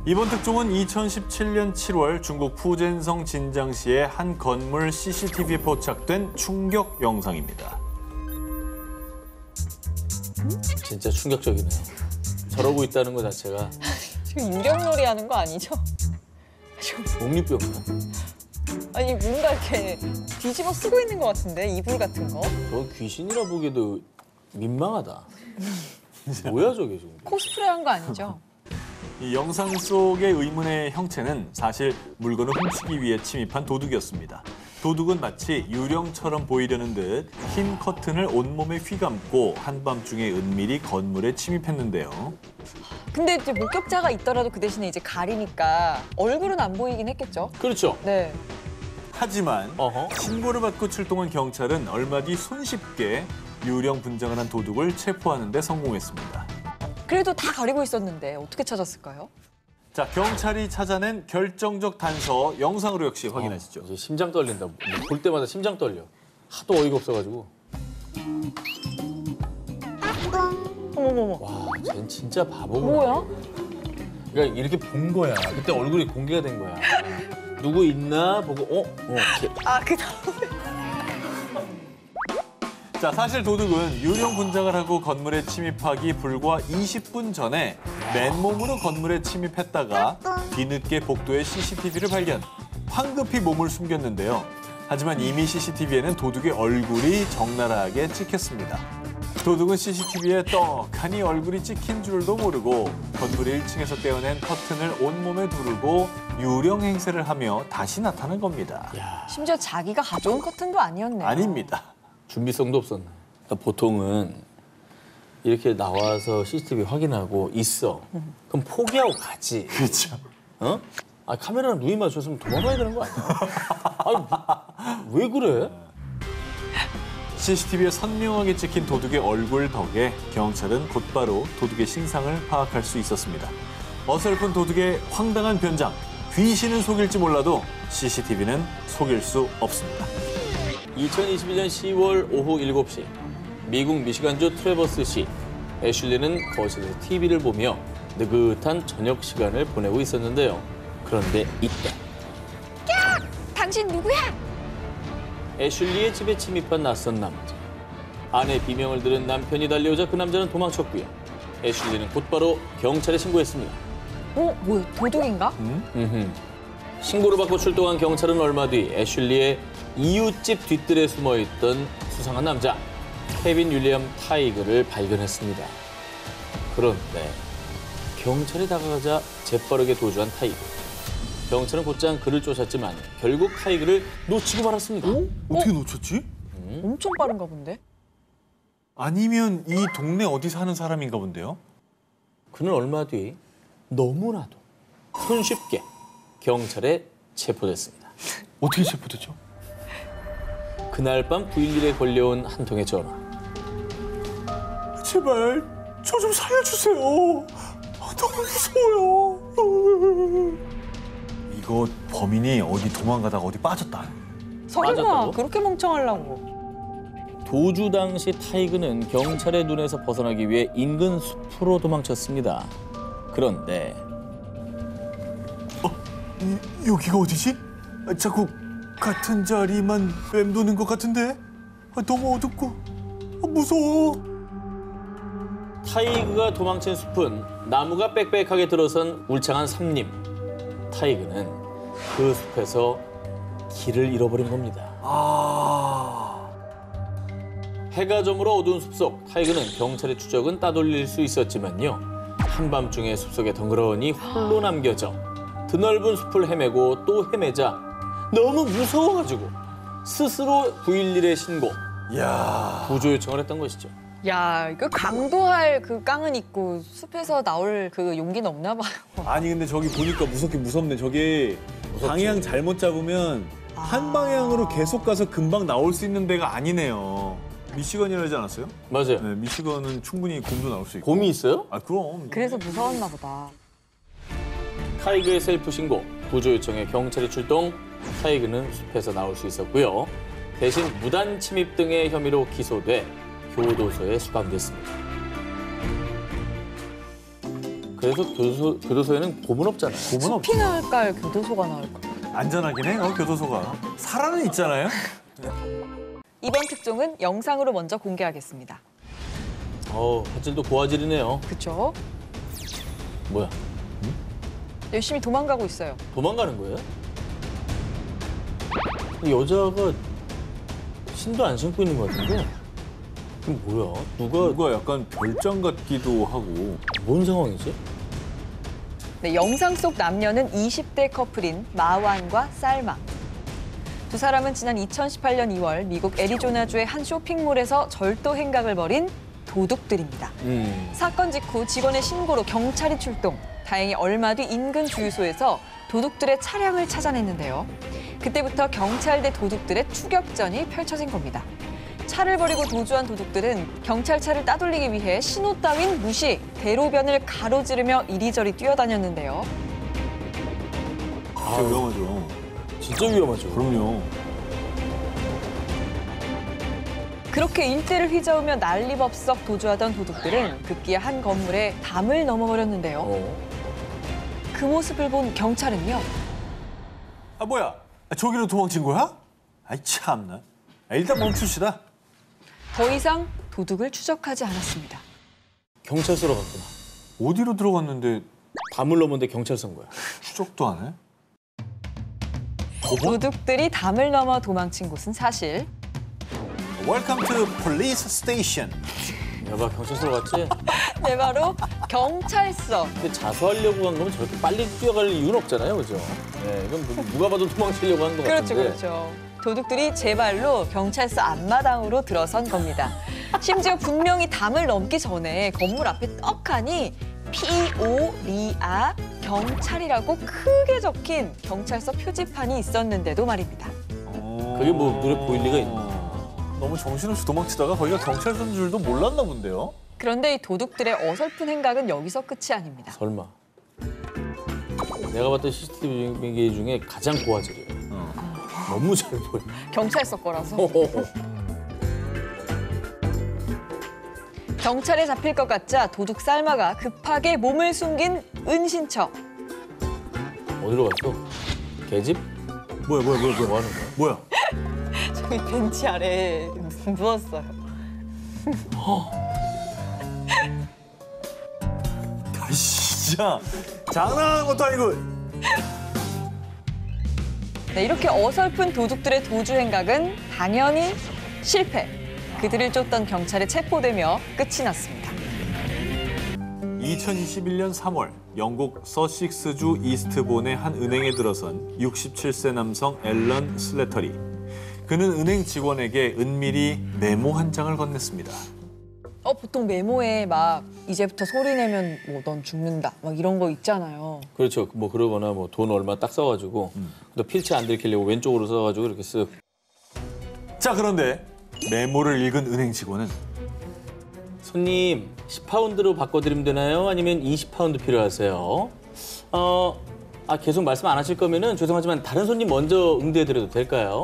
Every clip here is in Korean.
이번 특종은 2017년 7월 중국 푸젠성 진장시의 한 건물 CCTV에 포착된 충격 영상입니다. 진짜 충격적이네요. 저러고 있다는 것 자체가. 지금 인격놀이 하는 거 아니죠? 독립병사. 아니 뭔가 이렇게 뒤집어 쓰고 있는 것 같은데 이불 같은 거? 저 귀신이라 보기에도 민망하다. 뭐야 저게 지금. 코스프레 한 거 아니죠? 이 영상 속의 의문의 형체는 사실 물건을 훔치기 위해 침입한 도둑이었습니다. 도둑은 마치 유령처럼 보이려는 듯 흰 커튼을 온몸에 휘감고 한밤중에 은밀히 건물에 침입했는데요. 근데 이제 목격자가 있더라도 그 대신에 이제 가리니까 얼굴은 안 보이긴 했겠죠? 그렇죠. 네. 하지만 신고를 받고 출동한 경찰은 얼마 뒤 손쉽게 유령 분장을 한 도둑을 체포하는 데 성공했습니다. 그래도 다 가리고 있었는데 어떻게 찾았을까요? 자, 경찰이 찾아낸 결정적 단서 영상으로 역시 확인하시죠. 이제 심장 떨린다. 볼 때마다 심장 떨려. 하도 어이가 없어가지고. 어머머머. 와, 쟤는 진짜 바보구나. 뭐야? 그러니까 이렇게 본 거야. 그때 얼굴이 공개가 된 거야. 누구 있나 보고 그 다음에. 자, 사실 도둑은 유령 분장을 하고 건물에 침입하기 불과 20분 전에 맨몸으로 건물에 침입했다가 뒤늦게 복도에 CCTV를 발견. 황급히 몸을 숨겼는데요. 하지만 이미 CCTV에는 도둑의 얼굴이 적나라하게 찍혔습니다. 도둑은 CCTV에 떡하니 얼굴이 찍힌 줄도 모르고 건물 1층에서 떼어낸 커튼을 온몸에 두르고 유령 행세를 하며 다시 나타난 겁니다. 심지어 자기가 가져온 커튼도 아니었네요. 아닙니다. 준비성도 없었나. 그러니까 보통은 이렇게 나와서 CCTV 확인하고 있어. 그럼 포기하고 가지. 그렇죠. 어? 아, 카메라랑 눈이 맞췄으면 도망가야 되는 거 아니야? 아니, 왜 그래? CCTV에 선명하게 찍힌 도둑의 얼굴 덕에 경찰은 곧바로 도둑의 신상을 파악할 수 있었습니다. 어설픈 도둑의 황당한 변장, 귀신은 속일지 몰라도 CCTV는 속일 수 없습니다. 2021년 10월 오후 7시 미국 미시간주 트래버스시 애슐리는 거실에서 TV를 보며 느긋한 저녁 시간을 보내고 있었는데요. 그런데 이때 당신 누구야? 애슐리의 집에 침입한 낯선 남자. 아내 비명을 들은 남편이 달려오자 그 남자는 도망쳤고요. 애슐리는 곧바로 경찰에 신고했습니다. 뭐야? 도둑인가? 신고를 받고 출동한 경찰은 얼마 뒤 애슐리의 이웃집 뒤뜰에 숨어있던 수상한 남자 케빈 윌리엄 타이그를 발견했습니다. 그런데 경찰이 다가가자 재빠르게 도주한 타이그. 경찰은 곧장 그를 쫓았지만 결국 타이그를 놓치고 말았습니다. 어떻게 놓쳤지? 엄청 빠른가 본데? 아니면 이 동네 어디 사는 사람인가 본데요? 그는 얼마 뒤 너무나도 손쉽게 경찰에 체포됐습니다. 어떻게 체포됐죠? 그날 밤 911에 걸려온 한 통의 전화. 제발 저 좀 살려주세요. 너무 무서워요. 이거 범인이 어디 도망가다가 어디 빠졌다. 설마 맞았다고? 그렇게 멍청하려고. 도주 당시 타이그는 경찰의 눈에서 벗어나기 위해 인근 숲으로 도망쳤습니다. 그런데 여기가 어디지? 자꾸 같은 자리만 맴도는 것 같은데? 너무 어둡고 무서워. 타이그가 도망친 숲은 나무가 빽빽하게 들어선 울창한 산림. 타이그는 그 숲에서 길을 잃어버린 겁니다. 해가 저물어 어두운 숲속. 타이그는 경찰의 추적은 따돌릴 수 있었지만요. 한밤중에 숲속에 덩그러니 홀로 남겨져 드넓은 숲을 헤매고 또 헤매자 너무 무서워가지고 스스로 911에 신고, 구조 요청을 했던 것이죠. 야, 이거 강도할 그 깡은 있고 숲에서 나올 그 용기는 없나 봐요. 아니 근데 저기 보니까 무섭네. 저기 방향 잘못 잡으면 한 방향으로 계속 가서 금방 나올 수 있는 데가 아니네요. 미시건이라지 않았어요? 맞아요. 네, 미시건은 충분히 곰도 나올 수 있고. 곰이 있어요? 아 그럼. 그래서 무서웠나 보다. 타이그의 셀프 신고, 구조 요청에 경찰이 출동, 타이그는 숲에서 나올 수 있었고요. 대신 무단 침입 등의 혐의로 기소돼 교도소에 수감됐습니다. 그래서 교도소에는 곰은 없잖아요. 곰은 없 숲이 나을까요? 교도소가 나을까요? 안전하긴 해요, 교도소가. 살아는 있잖아요. 이번 특종은 영상으로 먼저 공개하겠습니다. 화질도 고화질이네요. 그쵸? 뭐야? 열심히 도망가고 있어요. 도망가는 거예요? 여자가 신도 안 신고 있는 것 같은데? 이게 뭐야? 누가 약간 별장 같기도 하고. 뭔 상황이지? 네, 영상 속 남녀는 20대 커플인 마완과 쌀마. 두 사람은 지난 2018년 2월 미국 애리조나주의 한 쇼핑몰에서 절도 행각을 벌인 도둑들입니다. 사건 직후 직원의 신고로 경찰이 출동. 다행히 얼마 뒤 인근 주유소에서 도둑들의 차량을 찾아냈는데요. 그때부터 경찰 대 도둑들의 추격전이 펼쳐진 겁니다. 차를 버리고 도주한 도둑들은 경찰차를 따돌리기 위해 신호 따윈 무시, 대로변을 가로지르며 이리저리 뛰어다녔는데요. 진짜 위험하죠. 진짜 위험하죠. 그럼요. 그렇게 일대를 휘저으며 난리법석 도주하던 도둑들은 급기야 한 건물에 담을 넘어버렸는데요. 그 모습을 본 경찰은요. 아, 뭐야? 저기로 도망친 거야? 아이, 참나. 일단 멈춥시다. 더 이상 도둑을 추적하지 않았습니다. 경찰서로 갔구나. 어디로 들어갔는데 밤을 넘었는데 경찰서인 거야. 추적도 안 해? 도둑들이 담을 넘어 도망친 곳은 사실 Welcome to police station. 여봐, 경찰서로 갔지? 네, 바로 경찰서. 근데 자수하려고 한 거면 저렇게 빨리 뛰어갈 이유는 없잖아요, 그죠? 네, 이건 누가 봐도 도망치려고 한 것 그렇죠, 같은데. 그렇죠. 도둑들이 제 발로 경찰서 앞마당으로 들어선 겁니다. 심지어 분명히 담을 넘기 전에 건물 앞에 떡하니 P.O.리아 경찰이라고 크게 적힌 경찰서 표지판이 있었는데도 말입니다. 그게 뭐 눈에 보일 리가 있나? 너무 정신없이 도망치다가 거기가 경찰서인 줄도 몰랐나 본데요. 그런데 이 도둑들의 어설픈 행각은 여기서 끝이 아닙니다. 설마. 내가 봤던 CCTV 중에 가장 고화질이에요. 너무 잘 보여. 경찰서 거라서. 경찰에 잡힐 것 같자 도둑 쌀마가 급하게 몸을 숨긴 은신처. 어디로 갔어? 개집? 뭐야? 뭐 하는 거야? 뭐야? 저기 벤치 아래에 누웠어요. 아, 진짜 장난하는 것도 아니고. 네, 이렇게 어설픈 도둑들의 도주 행각은 당연히 실패. 그들을 쫓던 경찰에 체포되며 끝이 났습니다. 2021년 3월 영국 서식스주 이스트본의 한 은행에 들어선 67세 남성 앨런 슬래터리. 그는 은행 직원에게 은밀히 메모 한 장을 건넸습니다. 보통 메모에 막 이제부터 소리 내면 뭐 넌 죽는다 막 이런 거 있잖아요. 그렇죠. 뭐 그러거나 뭐 돈 얼마 딱 써가지고 또 필체 안 들키려고 왼쪽으로 써가지고 이렇게 쓱. 자, 그런데 메모를 읽은 은행 직원은 손님 10파운드로 바꿔드리면 되나요? 아니면 20파운드 필요하세요? 계속 말씀 안 하실 거면은 죄송하지만 다른 손님 먼저 응대해드려도 될까요?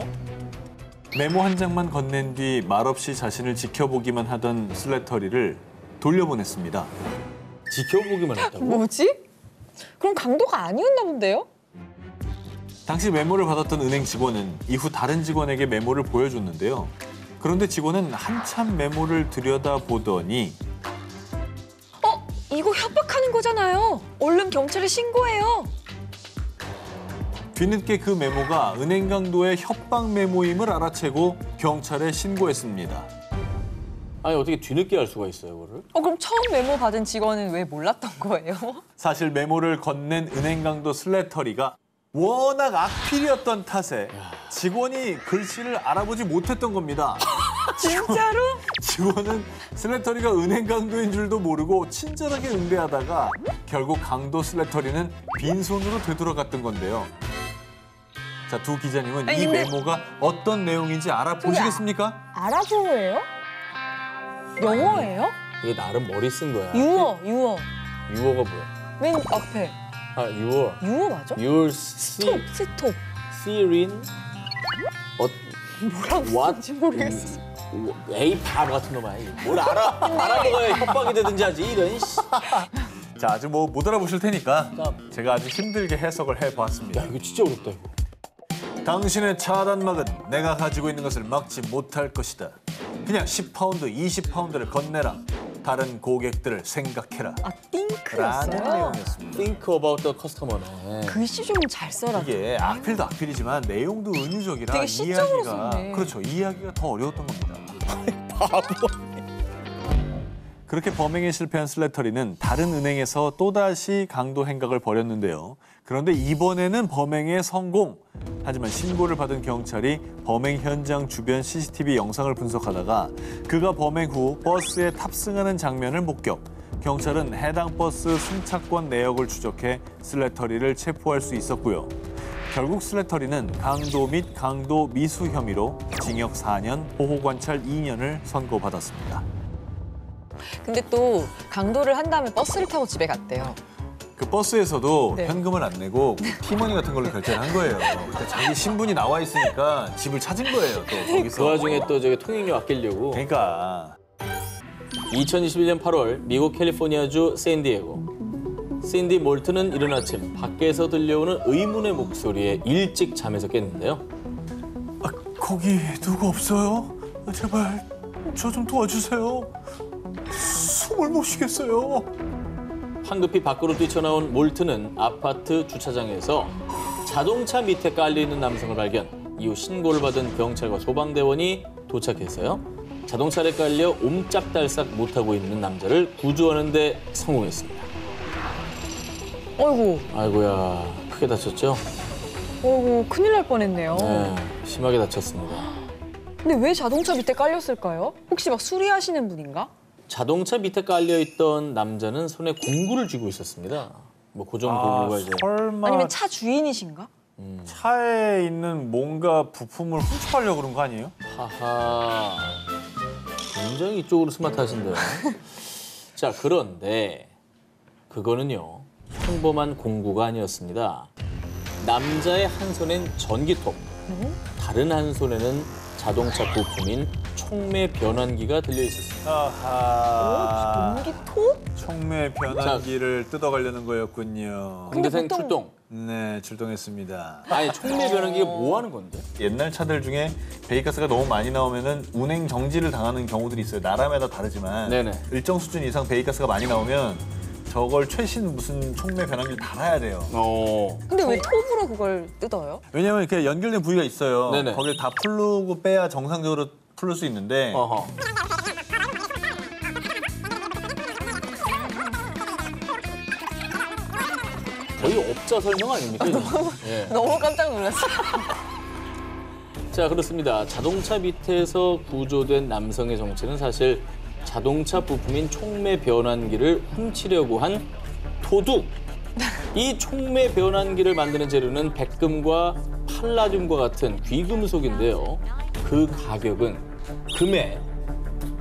메모 한 장만 건넨 뒤 말없이 자신을 지켜보기만 하던 슬래터리를 돌려보냈습니다. 지켜보기만 했다고? 뭐지? 그럼 강도가 아니었나 본데요? 당시 메모를 받았던 은행 직원은 이후 다른 직원에게 메모를 보여줬는데요. 그런데 직원은 한참 메모를 들여다보더니 이거 협박하는 거잖아요. 얼른 경찰에 신고해요. 뒤늦게 그 메모가 은행 강도의 협박 메모임을 알아채고 경찰에 신고했습니다. 아니 어떻게 뒤늦게 알 수가 있어요, 그거를? 그럼 처음 메모 받은 직원은 왜 몰랐던 거예요? 사실 메모를 건넨 은행 강도 슬래터리가 워낙 악필이었던 탓에 직원이 글씨를 알아보지 못했던 겁니다. 진짜로? 직원은 슬래터리가 은행 강도인 줄도 모르고 친절하게 응대하다가 결국 강도 슬래터리는 빈손으로 되돌아갔던 건데요. 자, 두 기자님은 이 근데- 메모가 어떤 내용인지 알아보시겠습니까? 아랍어예요? 영어예요? 이게 나름 머리 쓴 거야. 유어. 유어가 뭐야? 맨 앞에. 유어. 유어 맞아? You're 스톱. seeing 뭐라고 What? 쓰는지 모르겠어. 에이 바보 같은 놈아. 뭘 알아먹어야 협박이 되든지 하지 이런. 자, 아주 뭐 못 알아보실 테니까 자. 제가 아주 힘들게 해석을 해보았습니다. 야, 이거 진짜 어렵다, 이거. 당신의 차단막은 내가 가지고 있는 것을 막지 못할 것이다. 그냥 10파운드, 20파운드를 건네라. 다른 고객들을 생각해라. 아, 라는 띵크였어요? 내용이었습니다. Think about the customer네. 글씨 좀 잘 써라. 이게 악필도 악필이지만 내용도 은유적이라 되게 시적으로 이해하기가 썼네. 그렇죠. 이해하기가 더 어려웠던 겁니다. 그렇게 범행에 실패한 슬래터리는 다른 은행에서 또다시 강도 행각을 벌였는데요. 그런데 이번에는 범행에 성공. 하지만 신고를 받은 경찰이 범행 현장 주변 CCTV 영상을 분석하다가 그가 범행 후 버스에 탑승하는 장면을 목격. 경찰은 해당 버스 승차권 내역을 추적해 슬래터리를 체포할 수 있었고요. 결국 슬래터리는 강도 및 강도 미수 혐의로 징역 4년, 보호관찰 2년을 선고받았습니다. 근데 또 강도를 한 다음에 버스를 타고 집에 갔대요. 그 버스에서도 네. 현금을 안 내고 티머니 같은 걸로 결제를 한 거예요. 그러니까 자기 신분이 나와 있으니까 집을 찾은 거예요. 또 거기서. 그 와중에 또 저기 통행료 아끼려고. 그러니까 2021년 8월 미국 캘리포니아주 샌디에고. 샌디 몰트는 이른 아침 밖에서 들려오는 의문의 목소리에 일찍 잠에서 깼는데요. 아, 거기 누구 없어요? 제발 저 좀 도와주세요. 숨을 못 쉬겠어요. 황급히 밖으로 뛰쳐나온 몰트는 아파트 주차장에서 자동차 밑에 깔려있는 남성을 발견. 이후 신고를 받은 경찰과 소방대원이 도착했어요. 자동차에 깔려 옴짝달싹 못하고 있는 남자를 구조하는 데 성공했습니다. 어이구, 아이고야, 크게 다쳤죠? 어이구, 큰일 날 뻔했네요. 네, 심하게 다쳤습니다. 근데 왜 자동차 밑에 깔렸을까요? 혹시 막 수리하시는 분인가? 자동차 밑에 깔려있던 남자는 손에 공구를 쥐고 있었습니다. 뭐 고정 공구가 이제 설마 아니면 차 주인이신가? 차에 있는 뭔가 부품을 훔쳐가려고 그런 거 아니에요? 하하. 굉장히 이쪽으로 스마트하신데요. 자, 그런데 그거는요. 평범한 공구가 아니었습니다. 남자의 한 손엔 전기톱, 다른 한 손에는 자동차 부품인 촉매 변환기가 들려 있었습니다. 아하. 전기톱? 촉매 변환기를 뜯어가려는 거였군요. 공대생 보통- 출동. 네, 출동했습니다. 아니, 촉매 변환기가 뭐 하는 건데? 옛날 차들 중에 배기가스가 너무 많이 나오면은 운행 정지를 당하는 경우들이 있어요. 나라마다 다르지만 네네. 일정 수준 이상 배기가스가 많이 나오면 저걸 최신 무슨 촉매 변환기를 달아야 돼요. 근데 왜 톱으로 그걸 뜯어요? 왜냐면 이렇게 연결된 부위가 있어요. 네네. 거기를 다 풀고 빼야 정상적으로 풀을 수 있는데 어허. 거의 업자 설명 아닙니까? 예. 너무 깜짝 놀랐어요. 자, 그렇습니다. 자동차 밑에서 구조된 남성의 정체는 사실 자동차 부품인 촉매 변환기를 훔치려고 한 도둑. 이 촉매 변환기를 만드는 재료는 백금과 팔라듐과 같은 귀금속인데요. 그 가격은 금의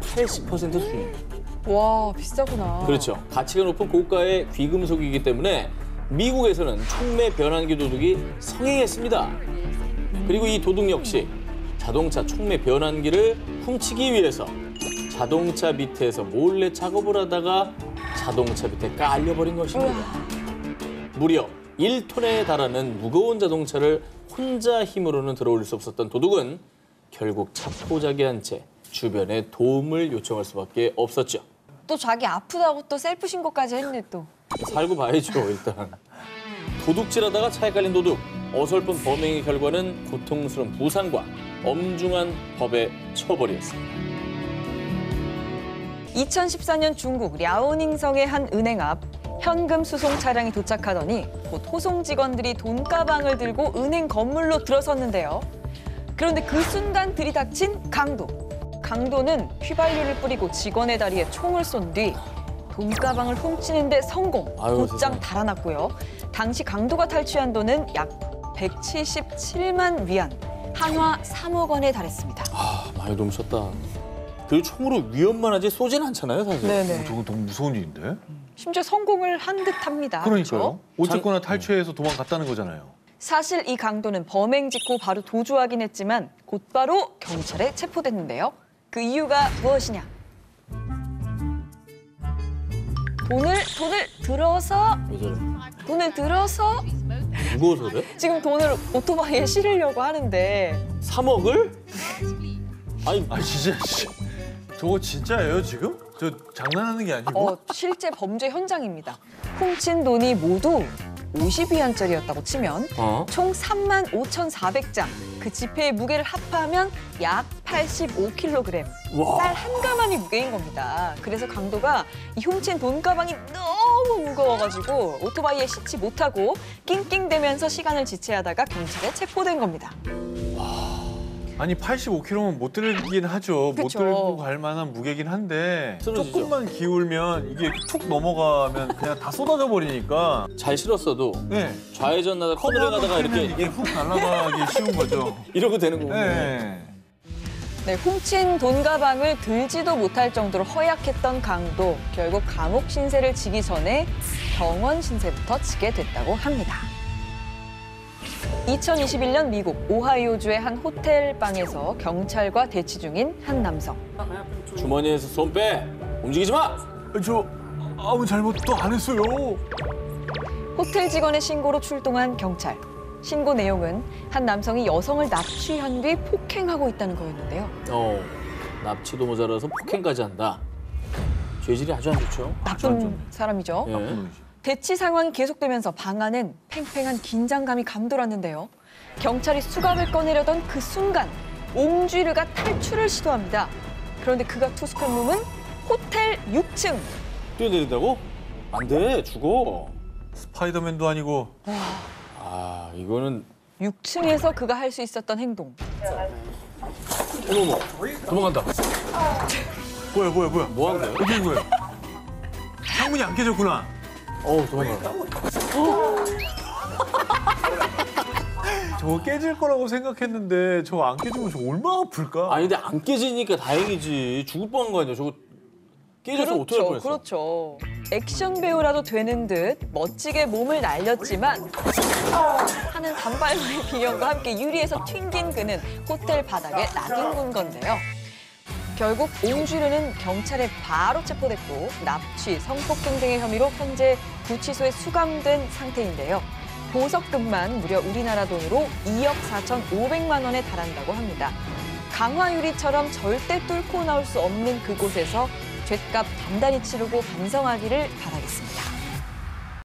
80% 수준입니다. 와, 비싸구나. 그렇죠. 가치가 높은 고가의 귀금속이기 때문에 미국에서는 촉매 변환기 도둑이 성행했습니다. 그리고 이 도둑 역시 자동차 촉매 변환기를 훔치기 위해서 자동차 밑에서 몰래 작업을 하다가 자동차 밑에 깔려버린 것입니다. 무려 1톤에 달하는 무거운 자동차를 혼자 힘으로는 들어올릴 수 없었던 도둑은 결국 차포자기한 채 주변에 도움을 요청할 수밖에 없었죠. 또 자기 아프다고 또 셀프 신고까지 했네 또. 살고 봐야죠, 일단. 도둑질하다가 차에 깔린 도둑. 어설픈 범행의 결과는 고통스러운 부상과 엄중한 법의 처벌이었습니다. 2014년 중국 랴오닝성의 한 은행 앞 현금 수송 차량이 도착하더니 곧 호송 직원들이 돈가방을 들고 은행 건물로 들어섰는데요. 그런데 그 순간 들이닥친 강도. 강도는 휘발유를 뿌리고 직원의 다리에 총을 쏜 뒤 돈가방을 훔치는 데 성공. 아유, 곧장 세상에. 달아났고요. 당시 강도가 탈취한 돈은 약 177만 위안, 한화 3억 원에 달했습니다. 아, 많이 훔쳤다. 그리고 총으로 위험만 하지 쏘진 않잖아요, 사실. 네네. 저건 너무 무서운 일인데? 심지어 성공을 한 듯합니다. 그렇죠? 어쨌거나 탈취해서 도망갔다는 거잖아요. 사실 이 강도는 범행 직후 바로 도주하긴 했지만 곧바로 경찰에 체포됐는데요. 그 이유가 무엇이냐? 돈을 들어서 왜 저래? 돈을 들어서 무거워서 그래? 지금 돈을 오토바이에 실으려고 하는데 3억을? 아니, 아 진짜 저거 진짜예요 지금? 저 장난하는 게 아니고? 실제 범죄 현장입니다. 훔친 돈이 모두 50위안짜리였다고 치면 어? 총 35,400장. 그 지폐의 무게를 합하면 약 85kg. 와. 쌀 한 가마니 무게인 겁니다. 그래서 강도가 이 훔친 돈 가방이 너무 무거워가지고 오토바이에 싣지 못하고 낑낑대면서 시간을 지체하다가 경찰에 체포된 겁니다. 아니 85kg면 못 들긴 하죠. 못 그쵸. 들고 갈 만한 무게긴 한데 쓰러지죠. 조금만 기울면 이게 툭 넘어가면 그냥 다 쏟아져 버리니까 잘 실었어도 네. 좌회전 나다 코너를 가다가 이렇게 이게 훅 날아가기 쉬운 거죠. 이러고 되는 거군요. 네. 네, 훔친 돈 가방을 들지도 못할 정도로 허약했던 강도. 결국 감옥 신세를 지기 전에 병원 신세부터 지게 됐다고 합니다. 2021년 미국 오하이오주의 한 호텔 방에서 경찰과 대치 중인 한 남성. 주머니에서 손 빼! 움직이지 마! 저 아무 잘못도 안 했어요. 호텔 직원의 신고로 출동한 경찰. 신고 내용은 한 남성이 여성을 납치한 뒤 폭행하고 있다는 거였는데요. 납치도 모자라서 폭행까지 한다. 죄질이 아주 안 좋죠. 나쁜 사람이죠. 예. 대치 상황이 계속되면서 방 안엔 팽팽한 긴장감이 감돌았는데요. 경찰이 수갑을 꺼내려던 그 순간 옹쥐르가 탈출을 시도합니다. 그런데 그가 투숙한 몸은 호텔 6층. 뛰어내린다고? 안 돼, 죽어. 스파이더맨도 아니고 아, 이거는 6층에서 그가 할 수 있었던 행동. 어머머, 도망간다. 뭐야 뭐 하는 거예요? 어디 있는 거예요? 창문이 안 깨졌구나. 도망간다. 저거 깨질 거라고 생각했는데 저거 안 깨지면 저거 얼마나 아플까? 아니, 근데 안 깨지니까 다행이지. 죽을 뻔한 거 아니야. 저거 깨져서 어떻게 할 뻔했어? 그렇죠. 액션 배우라도 되는 듯 멋지게 몸을 날렸지만 하는 단발머리 비명과 함께 유리에서 튕긴 그는 호텔 바닥에 낙인 건데요. 결국 옹쥐르는 경찰에 바로 체포됐고 납치, 성폭행 등의 혐의로 현재 구치소에 수감된 상태인데요. 보석금만 무려 우리나라 돈으로 2억 4,500만 원에 달한다고 합니다. 강화유리처럼 절대 뚫고 나올 수 없는 그곳에서 죗값 단단히 치르고 반성하기를 바라겠습니다.